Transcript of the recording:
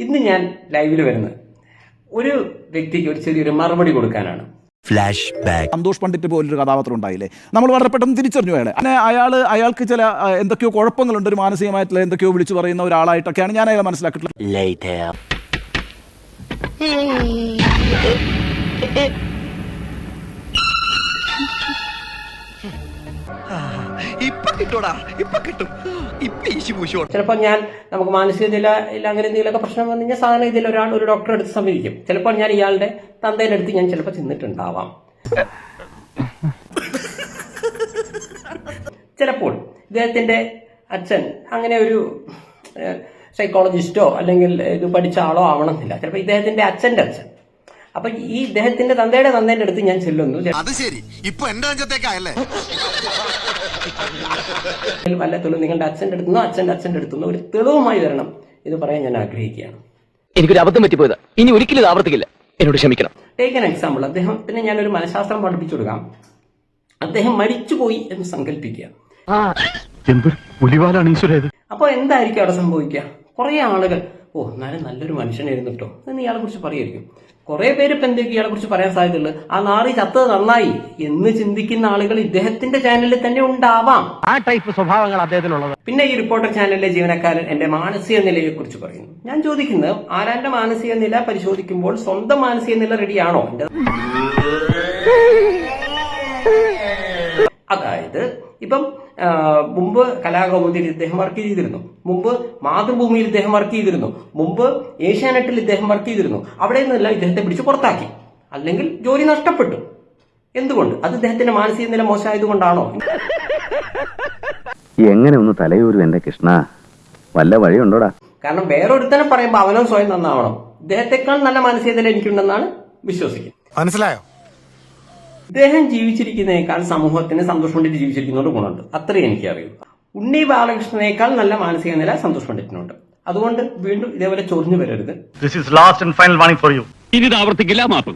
ഇന്ന് ഞാൻ ലൈവിൽ വരുന്നത് ഒരു വ്യക്തിക്ക് ഒരു ചെറിയൊരു മറുപടി കൊടുക്കാനാണ്. Flash back. സന്തോഷ് പണ്ഡിറ്റ് പോലൊരു കഥാപാത്രം ഉണ്ടായില്ലേ, നമ്മൾ വളരെ പെട്ടെന്ന് തിരിച്ചറിഞ്ഞു അയാൾക്ക് ചില എന്തൊക്കെയോ കുഴപ്പങ്ങളുണ്ട്, ഒരു മാനസികമായിട്ടുള്ള എന്തൊക്കെയോ വിളിച്ചു പറയുന്ന ഒരാളായിട്ടൊക്കെയാണ് ഞാൻ അയാളെ മനസ്സിലാക്കിയിട്ടുള്ളത്. ചിലപ്പോൾ നമുക്ക് മാനസിക നില ഇല്ല അങ്ങനെ എന്തെങ്കിലുമൊക്കെ പ്രശ്നം വന്നു കഴിഞ്ഞാൽ സാധാരണ ഇതിൽ ഒരു ഡോക്ടറെ അടുത്ത് സമീപിക്കും. ചിലപ്പോൾ ഞാൻ ഇയാളുടെ തന്തേൻ്റെ അടുത്ത് ഞാൻ ചിലപ്പോൾ ചെന്നിട്ടുണ്ടാവാം. ചിലപ്പോൾ ഇദ്ദേഹത്തിന്റെ അച്ഛൻ അങ്ങനെ ഒരു സൈക്കോളജിസ്റ്റോ അല്ലെങ്കിൽ ഇത് പഠിച്ച ആളോ ആവണമെന്നില്ല. ചിലപ്പോൾ ഇദ്ദേഹത്തിന്റെ അച്ഛന്റെ അച്ഛൻ, അപ്പൊ ഈ ഇദ്ദേഹത്തിന്റെ തന്തേന്റെ അടുത്ത് ഞാൻ ചെല്ലുന്നു. വല്ല തെളിവ് നിങ്ങളുടെ അച്ഛന്റെ അടുത്തുനിന്നോ അച്ഛന്റെ അടുത്തുനിന്നോ ഒരു തെളിവുമായി വരണം എന്ന് പറയാൻ ഞാൻ ആഗ്രഹിക്കുകയാണ്. എനിക്കൊരു അബദ്ധം പറ്റിപ്പോയതാ, ഇനി ഒരിക്കലും ഇത് ആവർത്തിക്കില്ല, എന്നോട് ക്ഷമിക്കണം. Take an example. അദ്ദേഹത്തിന് ഞാനൊരു മനഃശാസ്ത്രം പഠിപ്പിച്ചു കൊടുക്കാം. അദ്ദേഹം മരിച്ചുപോയി എന്ന് സങ്കല്പിക്കുക. അപ്പൊ എന്തായിരിക്കും അവിടെ സംഭവിക്കുക? കുറെ ആളുകൾ എന്നാലും നല്ലൊരു മനുഷ്യനായിരുന്നു കേട്ടോ എന്ന് ഇയാളെ കുറിച്ച് പറയായിരിക്കും. കുറെ പേര് ഇപ്പൊ എന്തൊക്കെ ഇയാളെ കുറിച്ച് പറയാൻ സാധ്യതയുള്ളൂ, ആ നാറി ചത്തത് നന്നായി എന്ന് ചിന്തിക്കുന്ന ആളുകൾ ഇദ്ദേഹത്തിന്റെ ചാനലിൽ തന്നെ ഉണ്ടാവാം. ആ ടൈപ്പ് സ്വഭാവങ്ങൾ അദ്ദേഹത്തിനുള്ളത്. പിന്നെ ഈ റിപ്പോർട്ടർ ചാനലിലെ ജീവനക്കാരൻ എന്റെ മാനസിക നിലയെ കുറിച്ച് പറയുന്നു. ഞാൻ ചോദിക്കുന്നത്, ആരാന്റെ മാനസിക നില പരിശോധിക്കുമ്പോൾ സ്വന്തം മാനസിക നില റെഡിയാണോ? അതായത് ഇപ്പം മുമ്പ് കലാകൗമുദിയിൽ ഇദ്ദേഹം വർക്ക് ചെയ്തിരുന്നു, മുമ്പ് മാതൃഭൂമിയിൽ ഇദ്ദേഹം വർക്ക് ചെയ്തിരുന്നു, മുമ്പ് ഏഷ്യാനെറ്റിൽ ഇദ്ദേഹം വർക്ക് ചെയ്തിരുന്നു. അവിടെ നിന്നെല്ലാം ഇദ്ദേഹത്തെ പിടിച്ച് പുറത്താക്കി, അല്ലെങ്കിൽ ജോലി നഷ്ടപ്പെട്ടു. എന്തുകൊണ്ട്? അത് ഇദ്ദേഹത്തിന്റെ മാനസിക നില മോശമായതുകൊണ്ടാണോ? എങ്ങനെ ഒന്ന് തലയൂരും എന്റെ കൃഷ്ണ, വല്ല വഴിയുണ്ടോടാ? കാരണം വേറൊരുത്തനെ പറയുമ്പോൾ അവനോ സ്വയം നന്നാവണം. ഇദ്ദേഹത്തെക്കാൾ നല്ല മാനസിക നില എനിക്കുണ്ടെന്നാണ് വിശ്വസിക്കുന്നത്. മനസ്സിലായോ? ഇദ്ദേഹം ജീവിച്ചിരിക്കുന്നതിനേക്കാൾ സമൂഹത്തിന് സന്തോഷ് പണ്ഡിറ്റ് ജീവിച്ചിരിക്കുന്നതുകൊണ്ട് ഗുണമുണ്ട്, അത്രയും എനിക്കറിയൂ. ഉണ്ണി ബാലകൃഷ്ണനേക്കാൾ നല്ല മാനസിക നില സന്തോഷ് പണ്ഡിറ്റിനുണ്ട്. അതുകൊണ്ട് വീണ്ടും ഇതേപോലെ ചൊറിഞ്ഞു വരരുത്. This is last and final warning for you. ഇനി ഇത് ആവർത്തിക്കില്ല. മാപ്പ്.